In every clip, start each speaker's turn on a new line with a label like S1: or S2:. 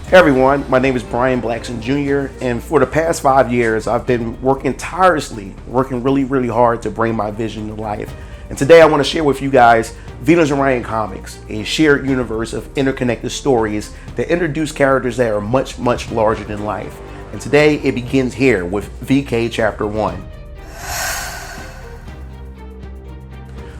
S1: Hey everyone, my name is Brian Blackson Jr. and for the past 5 years I've been working tirelessly, working really hard to bring my vision to life. And today I want to share with you guys Venus Orion Comics, a shared universe of interconnected stories that introduce characters that are much larger than life. And today it begins here with VK Chapter 1.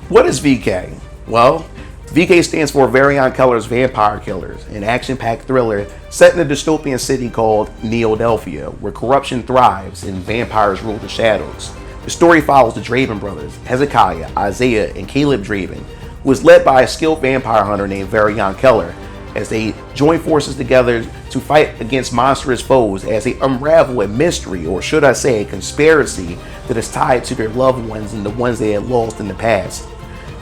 S1: What is VK? Well, VK stands for Varian Keller's Vampire Killers, an action-packed thriller set in a dystopian city called Neodelphia, where corruption thrives and vampires rule the shadows. The story follows the Draven brothers, Hezekiah, Isaiah, and Caleb Draven, who is led by a skilled vampire hunter named Varian Keller, as they join forces together to fight against monstrous foes as they unravel a mystery, or should I say a conspiracy, that is tied to their loved ones and the ones they had lost in the past.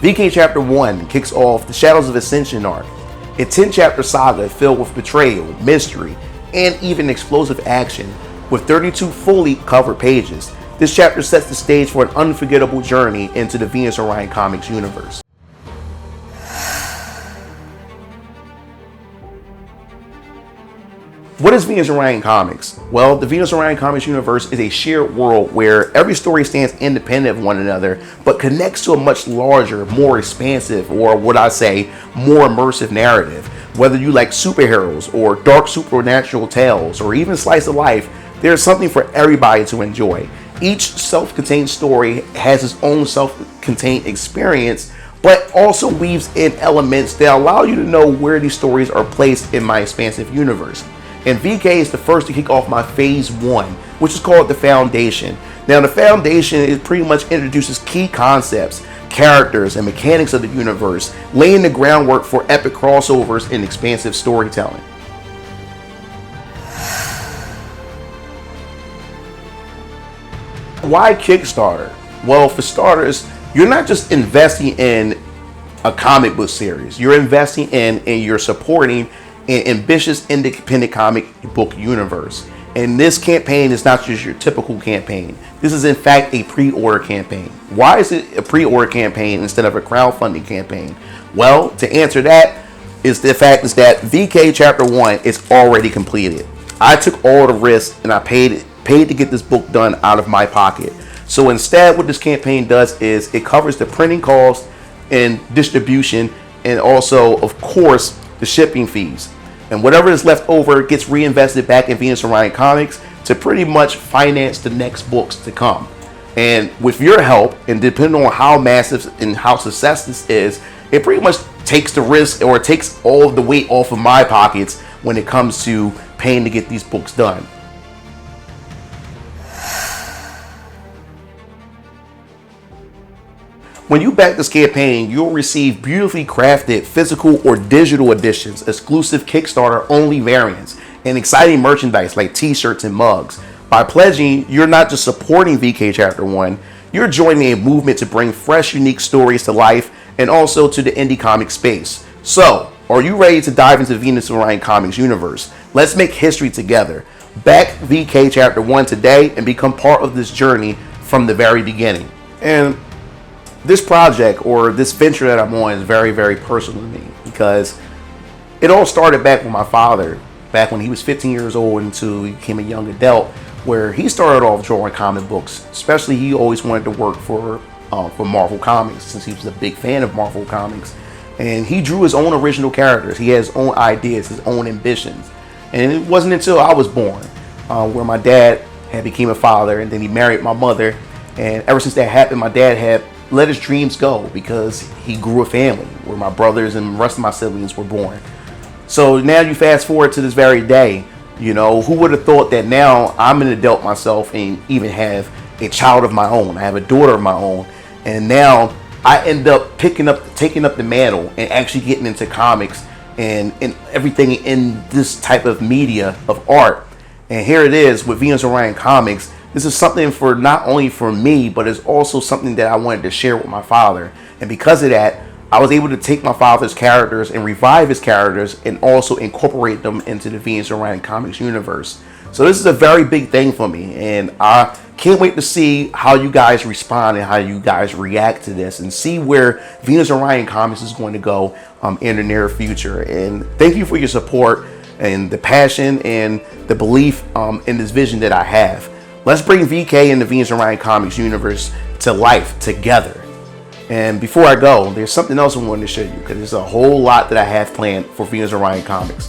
S1: VK Chapter 1 kicks off the Shadows of Ascension arc, a 10-chapter saga filled with betrayal, mystery, and even explosive action, with 32 fully covered pages. This chapter sets the stage for an unforgettable journey into the Venus Orion Comics Universe. What is Venus Orion Comics? Well, the Venus Orion Comics Universe is a shared world where every story stands independent of one another, but connects to a much larger, more expansive, or what I say, more immersive narrative. Whether you like superheroes, or dark supernatural tales, or even slice of life, there's something for everybody to enjoy. Each self-contained story has its own self-contained experience, but also weaves in elements that allow you to know where these stories are placed in my expansive universe. And VK is the first to kick off my phase 1, which is called the Foundation. Now the Foundation is pretty much introduces key concepts, characters, and mechanics of the universe, laying the groundwork for epic crossovers and expansive storytelling. Why Kickstarter? Well, for starters, you're not just investing in a comic book series, you're investing in and you're supporting an ambitious independent comic book universe. And this campaign is not just your typical campaign. This is in fact a pre-order campaign. Why is it a pre-order campaign instead of a crowdfunding campaign? Well, to answer that is the fact is that VK Chapter 1 is already completed. I took all the risks and I paid to get this book done out of my pocket. So instead, what this campaign does is it covers the printing costs and distribution, and also, of course, the shipping fees. And whatever is left over gets reinvested back in Venus Orion Comics to pretty much finance the next books to come. And with your help, and depending on how massive and how successful this is, it pretty much takes the risk, or it takes all of the weight off of my pockets when it comes to paying to get these books done. When you back this campaign, you'll receive beautifully crafted physical or digital editions, exclusive Kickstarter only variants, and exciting merchandise like t-shirts and mugs. By pledging, you're not just supporting VK Chapter 1, you're joining a movement to bring fresh, unique stories to life and also to the indie comic space. So, are you ready to dive into Venus Orion Comics Universe? Let's make history together. Back VK Chapter 1 today and become part of this journey from the very beginning. And this project, or this venture that I'm on, is very personal to me, because it all started back with my father, back when he was 15 years old until he became a young adult, where he started off drawing comic books. Especially, he always wanted to work for Marvel Comics, since he was a big fan of Marvel Comics. And he drew his own original characters. He had his own ideas, his own ambitions. And it wasn't until I was born, where my dad had became a father, and then he married my mother. And ever since that happened, my dad had let his dreams go, because he grew a family where my brothers and the rest of my siblings were born. So now you fast forward to this very day, you know, who would have thought that now I'm an adult myself and even have a child of my own. I have a daughter of my own, and now I end up taking up the mantle and actually getting into comics and everything in this type of media of art. And here it is with Venus Orion Comics. This is something for not only for me, but it's also something that I wanted to share with my father. And because of that, I was able to take my father's characters and revive his characters and also incorporate them into the Venus Orion Comics universe. So this is a very big thing for me, and I can't wait to see how you guys respond and how you guys react to this, and see where Venus Orion Comics is going to go in the near future. And thank you for your support. and the passion and the belief in this vision that I have. Let's bring VK and the Venus Orion Comics Universe to life together. And before I go, there's something else I wanted to show you, because there's a whole lot that I have planned for Venus Orion Comics.